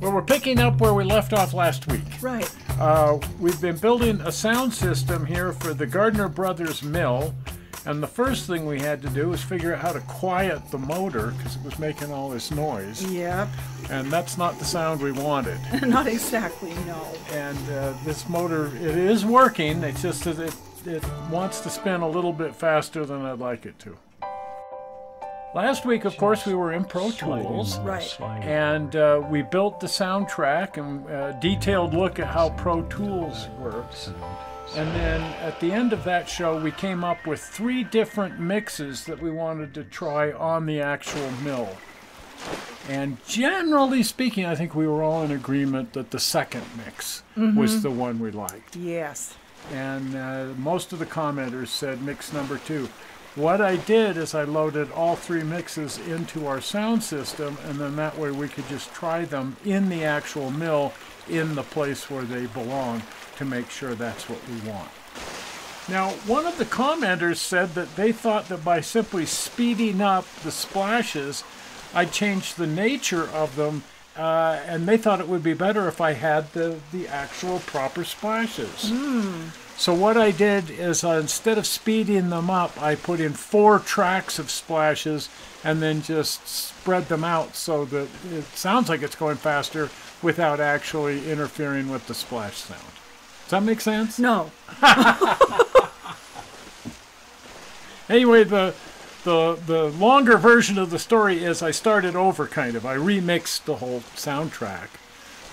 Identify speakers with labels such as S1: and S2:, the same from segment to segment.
S1: Well, we're picking up where we left off last week.
S2: Right.
S1: We've been building a sound system here for the Gardner Brothers mill, and the first thing we had to do was figure out how to quiet the motor because it was making all this noise.
S2: Yep.
S1: And that's not the sound we wanted.
S2: Not exactly, no.
S1: And this motor, it is working, it's just that it wants to spin a little bit faster than I'd like it to. Last week, of course, we were in Pro Tools,
S2: Right.
S1: and we built the soundtrack and a detailed look at how Pro Tools works. And then at the end of that show, we came up with 3 different mixes that we wanted to try on the actual mill. And generally speaking, I think we were all in agreement that the second mix was the one we liked.
S2: Yes.
S1: And most of the commenters said mix number 2. What I did is I loaded all 3 mixes into our sound system, and then that way we could just try them in the actual mill in the place where they belong to make sure that's what we want. Now, one of the commenters said that they thought that by simply speeding up the splashes, I'd change the nature of them, and they thought it would be better if I had the actual proper splashes. So what I did is instead of speeding them up, I put in 4 tracks of splashes and then just spread them out so that it sounds like it's going faster without actually interfering with the splash sound. Does that make sense?
S2: No.
S1: Anyway, the longer version of the story is I started over kind of. I remixed the whole soundtrack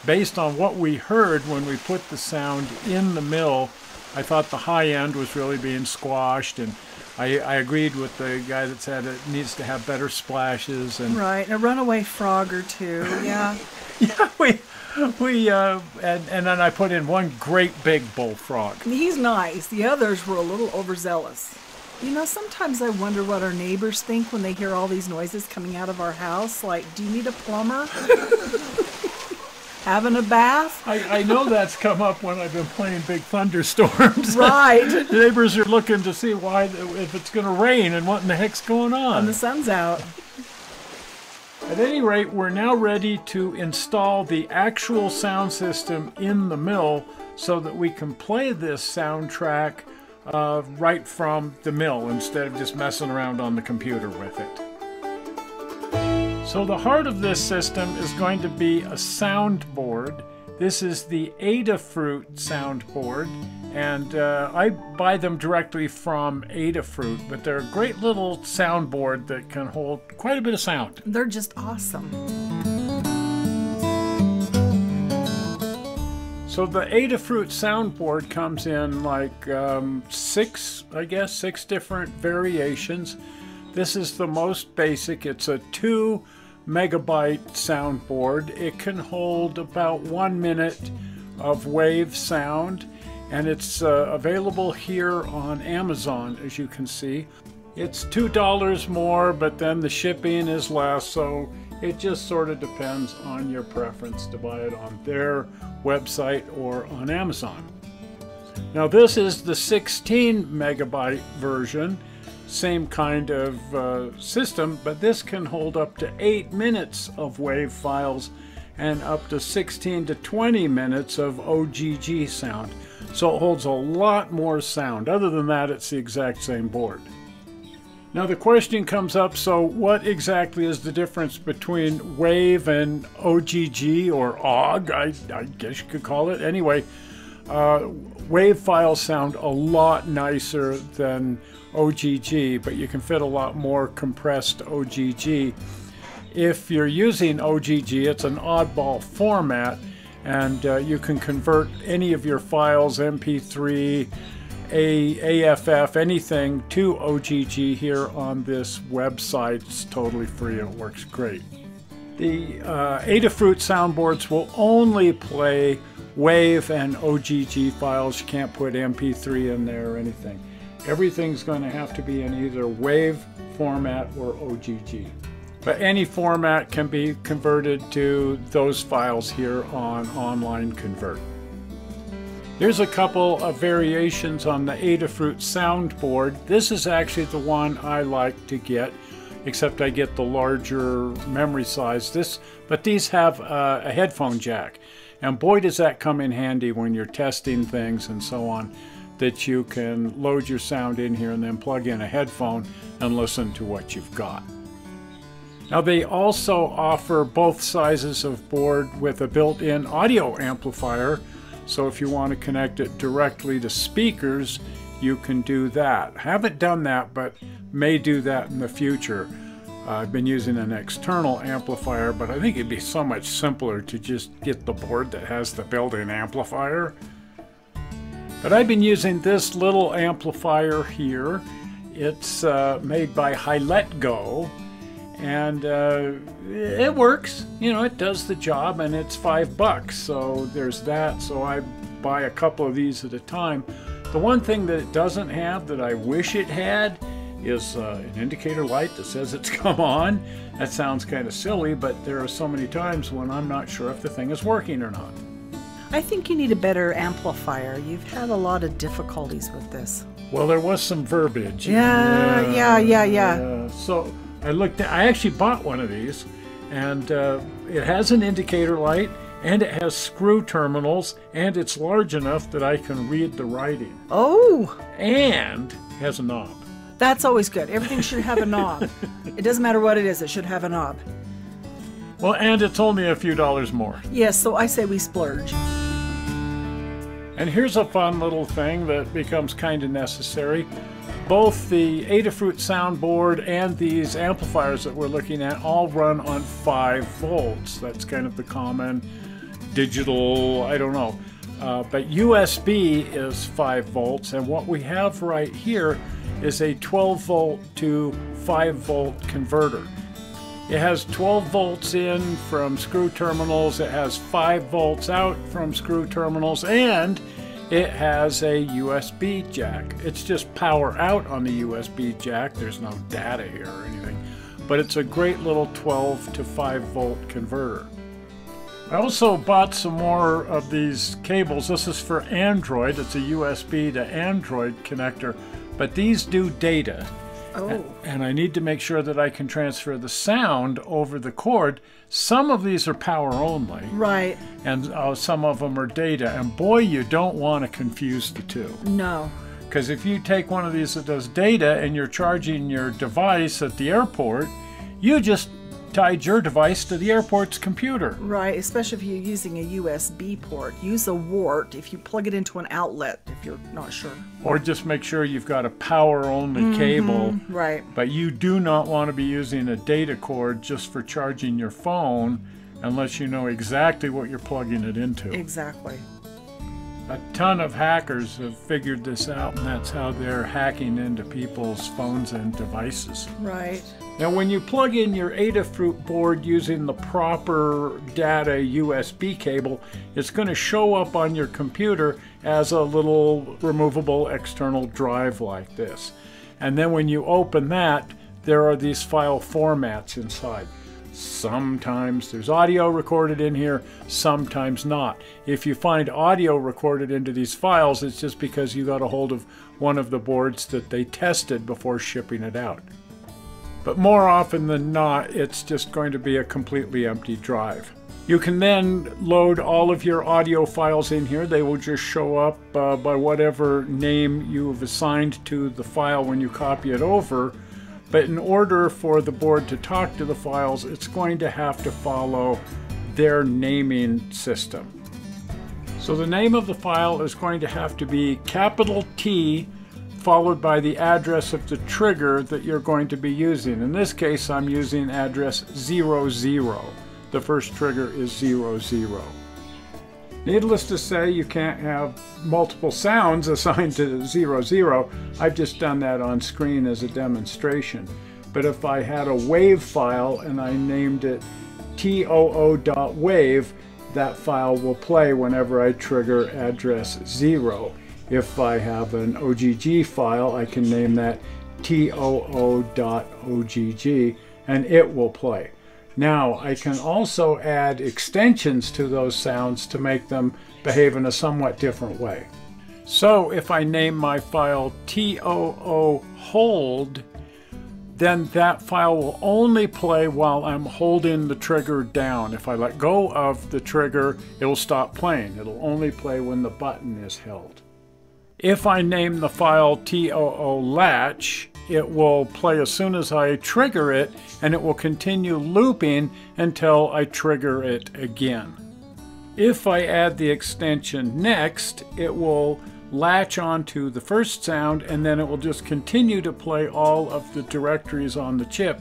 S1: based on what we heard when we put the sound in the mill. I thought the high end was really being squashed, and I agreed with the guy that said it needs to have better splashes. And
S2: Right, a runaway frog or two, yeah.
S1: yeah, and then I put in one great big bullfrog.
S2: He's nice. The others were a little overzealous. You know, sometimes I wonder what our neighbors think when they hear all these noises coming out of our house. Like, do you need a plumber? Having a bath?
S1: I know that's come up when I've been playing Big Thunderstorms.
S2: Right.
S1: Neighbors are looking to see why, if it's going to rain and what in the heck's going on.
S2: And the sun's out.
S1: At any rate, we're now ready to install the actual sound system in the mill so that we can play this soundtrack right from the mill instead of just messing around on the computer with it. So the heart of this system is going to be a soundboard. This is the Adafruit soundboard, and I buy them directly from Adafruit, but they're a great little soundboard that can hold quite a bit of sound.
S2: They're just awesome.
S1: So the Adafruit soundboard comes in like 6 different variations. This is the most basic. It's a 2 megabyte soundboard. It can hold about 1 minute of wave sound, and it's available here on Amazon, as you can see. It's $2 more, but then the shipping is less, so it just sort of depends on your preference to buy it on their website or on Amazon. Now this is the 16 megabyte version. Same kind of system, but this can hold up to 8 minutes of wave files and up to 16 to 20 minutes of OGG sound. So it holds a lot more sound. Other than that, it's the exact same board. Now the question comes up, so what exactly is the difference between wave and OGG or OGG, I guess you could call it. Anyway, wave files sound a lot nicer than OGG, but you can fit a lot more compressed OGG. If you're using OGG, it's an oddball format, and you can convert any of your files, MP3, AFF, anything, to OGG here on this website. It's totally free and it works great. The Adafruit soundboards will only play wave and OGG files. You can't put MP3 in there or anything. Everything's going to have to be in either wave format or OGG. But any format can be converted to those files here on Online Convert. Here's a couple of variations on the Adafruit soundboard. This is actually the one I like to get. except I get the larger memory size. But these have a headphone jack, and boy does that come in handy when you're testing things and so on, that you can load your sound in here and then plug in a headphone and listen to what you've got. Now they also offer both sizes of board with a built-in audio amplifier, so if you want to connect it directly to speakers, you can do that. Haven't done that, but may do that in the future. I've been using an external amplifier, but I think it'd be so much simpler to just get the board that has the built-in amplifier. But I've been using this little amplifier here. It's made by Letgo, and it works. You know, it does the job, and it's $5, so there's that. So I buy a couple of these at a time. The one thing that it doesn't have that I wish it had is an indicator light that says it's come on. That sounds kind of silly, but there are so many times when I'm not sure if the thing is working or not.
S2: I think you need a better amplifier. You've had a lot of difficulties with this.
S1: Well, there was some verbiage.
S2: Yeah.
S1: So I actually bought one of these, and it has an indicator light, and it has screw terminals, and it's large enough that I can read the writing.
S2: Oh!
S1: And has a knob.
S2: That's always good. Everything should have a knob. It doesn't matter what it is, it should have a knob.
S1: Well, and it's only a few dollars more.
S2: Yes, so I say we splurge.
S1: And here's a fun little thing that becomes kind of necessary. Both the Adafruit soundboard and these amplifiers that we're looking at all run on 5 volts. That's kind of the common digital, I don't know. But USB is 5 volts, and what we have right here is a 12 volt to 5 volt converter. It has 12 volts in from screw terminals, it has 5 volts out from screw terminals, and it has a USB jack. It's just power out on the USB jack. There's no data here or anything, but it's a great little 12 to 5 volt converter. I also bought some more of these cables. This is for Android. It's a USB to Android connector, but these do data.
S2: Oh.
S1: And I need to make sure that I can transfer the sound over the cord. Some of these are power only.
S2: Right.
S1: And some of them are data. And boy, you don't want to confuse the two.
S2: No.
S1: Because if you take one of these that does data and you're charging your device at the airport, you just tied your device to the airport's computer.
S2: Right, especially if you're using a USB port. Use a wart if you plug it into an outlet, if you're not sure.
S1: Or just make sure you've got a power-only cable.
S2: Right.
S1: But you do not want to be using a data cord just for charging your phone unless you know exactly what you're plugging it into.
S2: Exactly.
S1: A ton of hackers have figured this out, and that's how they're hacking into people's phones and devices.
S2: Right.
S1: Now, when you plug in your Adafruit board using the proper data USB cable, it's going to show up on your computer as a little removable external drive like this. And then when you open that, there are these file formats inside. Sometimes there's audio recorded in here, sometimes not. If you find audio recorded into these files, it's just because you got a hold of one of the boards that they tested before shipping it out. But more often than not, it's just going to be a completely empty drive. You can then load all of your audio files in here. They will just show up by whatever name you've assigned to the file when you copy it over. But in order for the board to talk to the files, it's going to have to follow their naming system. So the name of the file is going to have to be capital T followed by the address of the trigger that you're going to be using. In this case, I'm using address 00. The first trigger is 00. Needless to say, you can't have multiple sounds assigned to 00. I've just done that on screen as a demonstration. But if I had a wave file and I named it too.wave, that file will play whenever I trigger address 0. If I have an OGG file, I can name that too.ogg and it will play. Now, I can also add extensions to those sounds to make them behave in a somewhat different way. So if I name my file too hold, then that file will only play while I'm holding the trigger down. If I let go of the trigger, it'll stop playing. It'll only play when the button is held. If I name the file TOO latch, it will play as soon as I trigger it, and it will continue looping until I trigger it again. If I add the extension next, it will latch onto the first sound, and then it will just continue to play all of the directories on the chip,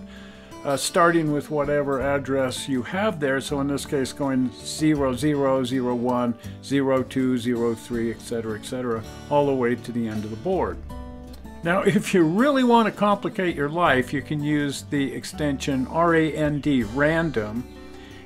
S1: starting with whatever address you have there. So in this case, going 00, 01, 02, 03, etc., all the way to the end of the board. Now, if you really want to complicate your life, you can use the extension RAND, random.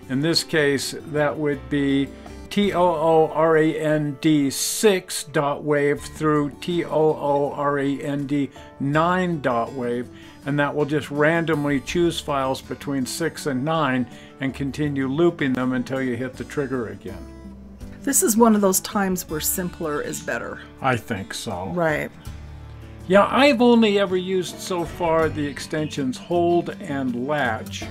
S1: In this case, that would be TOORAND6.wave through TOORAND9.wave, and that will just randomly choose files between 6 and 9 and continue looping them until you hit the trigger again.
S2: This is one of those times where simpler is better.
S1: I think so.
S2: Right.
S1: Yeah, I've only ever used so far the extensions hold and latch.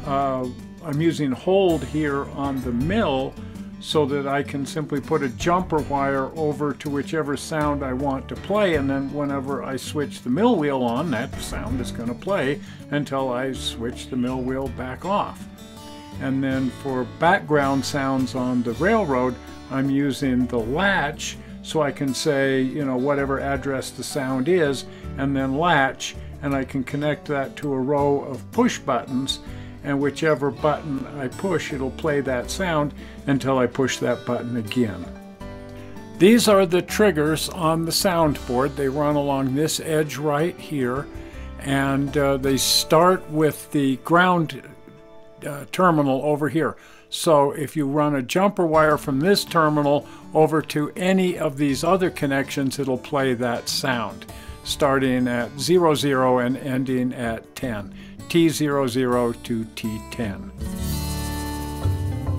S1: I'm using hold here on the mill so that I can simply put a jumper wire over to whichever sound I want to play, and then whenever I switch the mill wheel on, that sound is going to play until I switch the mill wheel back off. And then for background sounds on the railroad, I'm using the latch, so I can say, you know, whatever address the sound is, and then latch, and I can connect that to a row of push buttons, and whichever button I push, it'll play that sound until I push that button again. These are the triggers on the soundboard. They run along this edge right here, and they start with the ground terminal over here. So if you run a jumper wire from this terminal over to any of these other connections, it'll play that sound, starting at 00 and ending at 10. T00 to T10.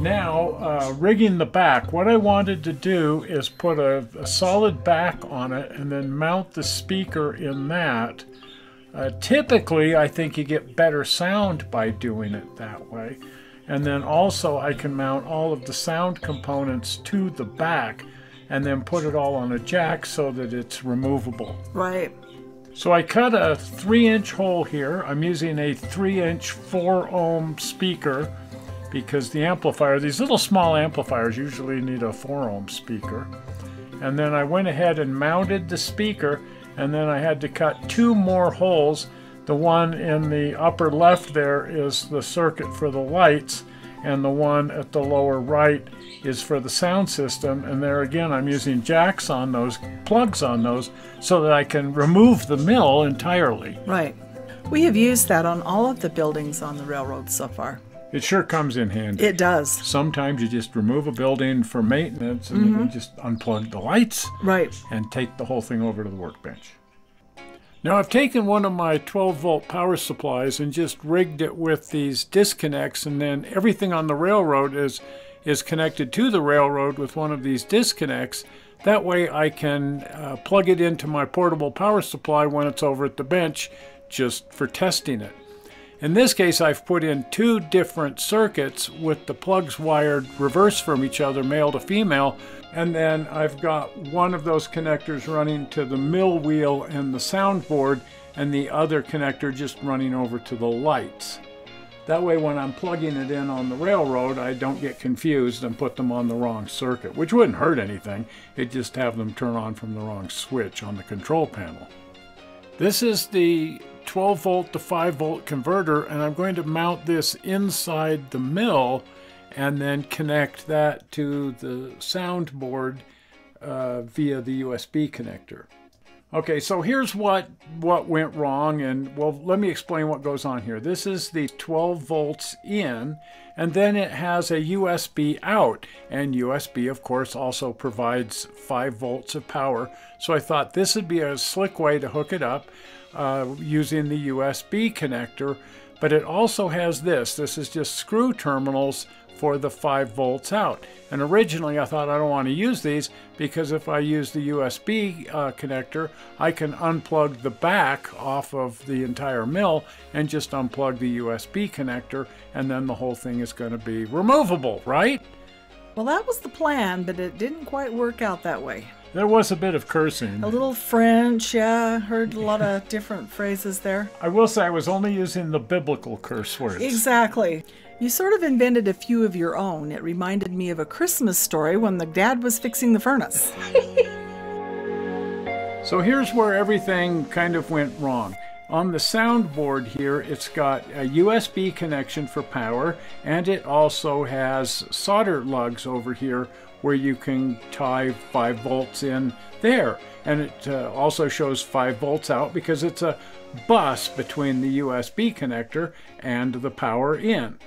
S1: Now, rigging the back. What I wanted to do is put a solid back on it and then mount the speaker in that. Typically, I think you get better sound by doing it that way. And then also I can mount all of the sound components to the back and then put it all on a jack so that it's removable.
S2: Right.
S1: So I cut a 3-inch hole here. I'm using a 3-inch 4-ohm speaker because the amplifier, these little small amplifiers usually need a 4-ohm speaker. And then I went ahead and mounted the speaker, and then I had to cut 2 more holes. The one in the upper left there is the circuit for the lights, and the one at the lower right is for the sound system. And there again, I'm using jacks on those, plugs on those, so that I can remove the mill entirely.
S2: Right. We have used that on all of the buildings on the railroad so far.
S1: It sure comes in handy.
S2: It does.
S1: Sometimes you just remove a building for maintenance and then you just unplug the lights,
S2: right,
S1: and take the whole thing over to the workbench. Now I've taken one of my 12-volt power supplies and just rigged it with these disconnects, and then everything on the railroad is connected to the railroad with one of these disconnects. That way I can plug it into my portable power supply when it's over at the bench, just for testing it. In this case, I've put in 2 different circuits with the plugs wired reverse from each other, male to female, and then I've got one of those connectors running to the mill wheel and the soundboard, and the other connector just running over to the lights. That way when I'm plugging it in on the railroad, I don't get confused and put them on the wrong circuit, which wouldn't hurt anything. It'd just have them turn on from the wrong switch on the control panel. This is the 12-volt to 5-volt converter, and I'm going to mount this inside the mill and then connect that to the soundboard via the USB connector. Okay, so here's what went wrong, and well, let me explain what goes on here. This is the 12 volts in, and then it has a USB out, and USB of course also provides 5 volts of power. So I thought this would be a slick way to hook it up using the USB connector, but it also has this. This is just screw terminals for the 5 volts out. And originally I thought I don't want to use these because if I use the USB connector, I can unplug the back off of the entire mill and just unplug the USB connector, and then the whole thing is going to be removable, right?
S2: Well, that was the plan, but it didn't quite work out that way.
S1: There was a bit of cursing.
S2: A little French, yeah. Heard a lot of different phrases there.
S1: I will say I was only using the biblical curse words.
S2: Exactly. You sort of invented a few of your own. It reminded me of a Christmas story when the dad was fixing the furnace.
S1: So here's where everything kind of went wrong. On the soundboard here, it's got a USB connection for power, and it also has solder lugs over here where you can tie 5 volts in there. And it also shows 5 volts out because it's a bus between the USB connector and the power in.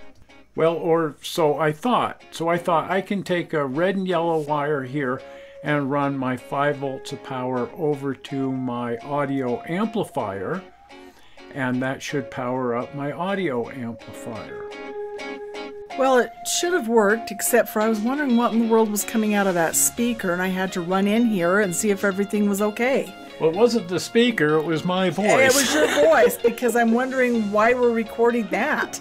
S1: Well, or so I thought. So I thought I can take a red and yellow wire here and run my 5 volts of power over to my audio amplifier, and that should power up my audio amplifier.
S2: Well, it should have worked, except for I was wondering what in the world was coming out of that speaker, and I had to run in here and see if everything was okay.
S1: Well, it wasn't the speaker, it was my voice.
S2: It was your voice, because I'm wondering why we're recording that.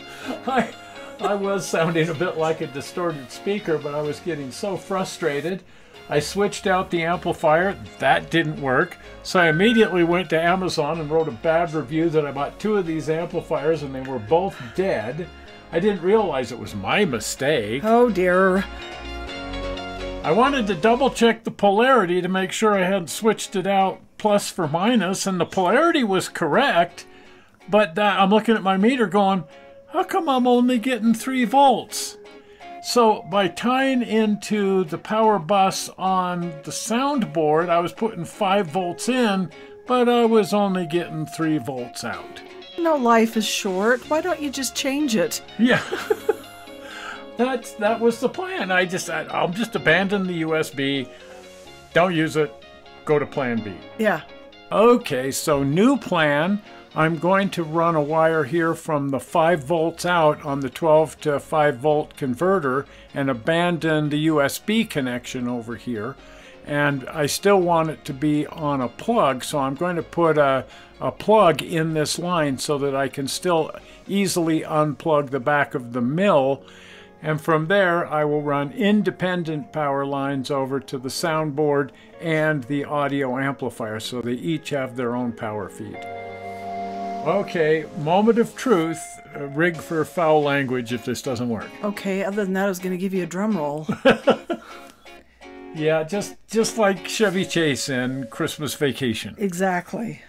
S1: I was sounding a bit like a distorted speaker, but I was getting so frustrated. I switched out the amplifier. That didn't work. So I immediately went to Amazon and wrote a bad review that I bought 2 of these amplifiers and they were both dead. I didn't realize it was my mistake.
S2: Oh dear.
S1: I wanted to double check the polarity to make sure I hadn't switched it out plus for minus, and the polarity was correct, but I'm looking at my meter going, how come I'm only getting 3 volts? So by tying into the power bus on the soundboard, I was putting 5 volts in, but I was only getting 3 volts out.
S2: No, life is short. Why don't you just change it?
S1: Yeah. That was the plan. I'll just abandon the USB, don't use it, go to plan B.
S2: Yeah.
S1: Okay, so new plan. I'm going to run a wire here from the 5 volts out on the 12 to 5 volt converter and abandon the USB connection over here. And I still want it to be on a plug, so I'm going to put a plug in this line so that I can still easily unplug the back of the mill. And from there, I will run independent power lines over to the soundboard and the audio amplifier, so they each have their own power feed. Okay, moment of truth. Rig for foul language if this doesn't work.
S2: Okay, other than that, I was going to give you a drum roll.
S1: Yeah, just like Chevy Chase in Christmas Vacation.
S2: Exactly.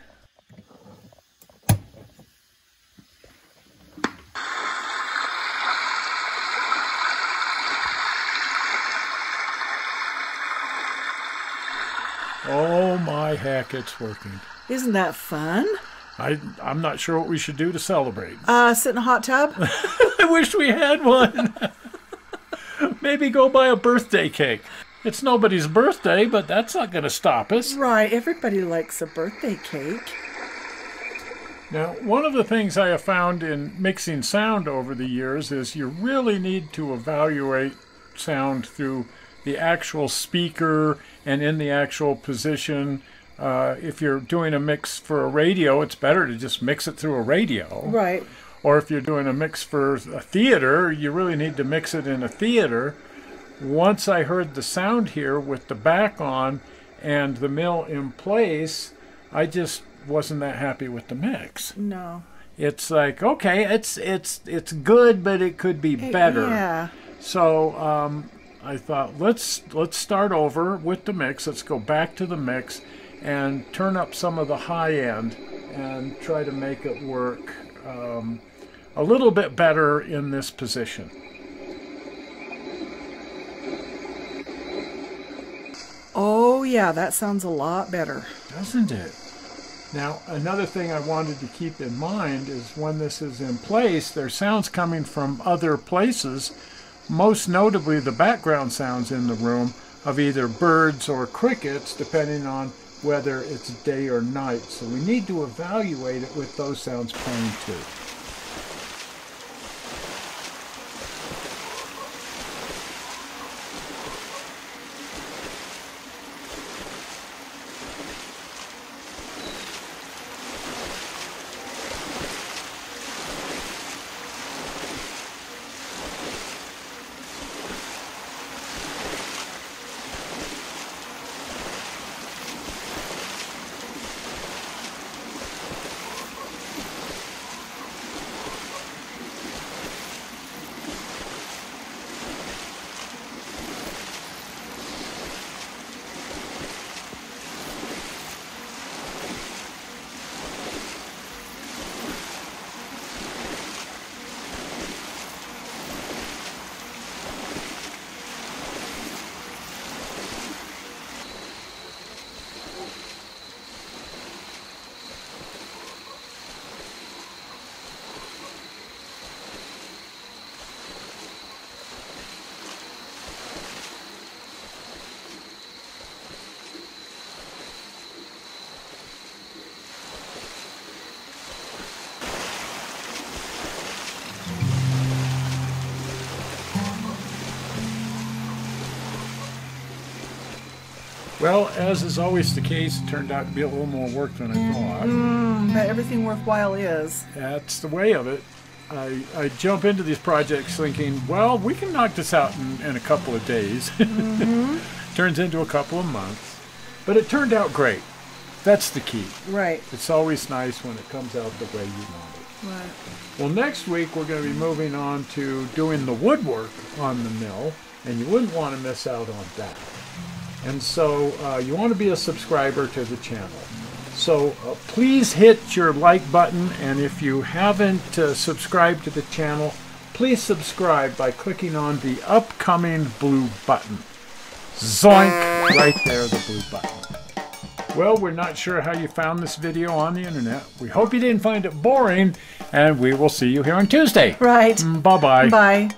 S1: Oh my heck, it's working.
S2: Isn't that fun?
S1: I'm not sure what we should do to celebrate.
S2: Sit in a hot tub?
S1: I wish we had one. Maybe go buy a birthday cake. It's nobody's birthday, but that's not going to stop us.
S2: Right, everybody likes a birthday cake.
S1: Now, one of the things I have found in mixing sound over the years is you really need to evaluate sound through the actual speaker and in the actual position. If you're doing a mix for a radio, it's better to just mix it through a radio.
S2: Right.
S1: Or if you're doing a mix for a theater, you really need to mix it in a theater. Once I heard the sound here with the back on and the mill in place, I just wasn't that happy with the mix.
S2: No.
S1: It's like, okay, it's good, but it could be better.
S2: Yeah.
S1: So I thought, let's start over with the mix. Let's go back to the mix and turn up some of the high end and try to make it work a little bit better in this position.
S2: Oh yeah, that sounds a lot better.
S1: Doesn't it? Now, another thing I wanted to keep in mind is when this is in place, there's sounds coming from other places, most notably the background sounds in the room of either birds or crickets, depending on whether it's day or night. So we need to evaluate it with those sounds playing too. Well, as is always the case, it turned out to be a little more work than I thought.
S2: But everything worthwhile is.
S1: That's the way of it. I jump into these projects thinking, well, we can knock this out in a couple of days. Turns into a couple of months. But it turned out great. That's the key.
S2: Right.
S1: It's always nice when it comes out the way you want it.
S2: Right.
S1: Well, next week we're going to be moving on to doing the woodwork on the mill, and you wouldn't want to miss out on that. And so you want to be a subscriber to the channel. So please hit your like button, and if you haven't subscribed to the channel, please subscribe by clicking on the upcoming blue button. Zoink! Right there, the blue button. Well, we're not sure how you found this video on the internet. We hope you didn't find it boring, and we will see you here on Tuesday.
S2: Right.
S1: Bye-bye.
S2: Bye.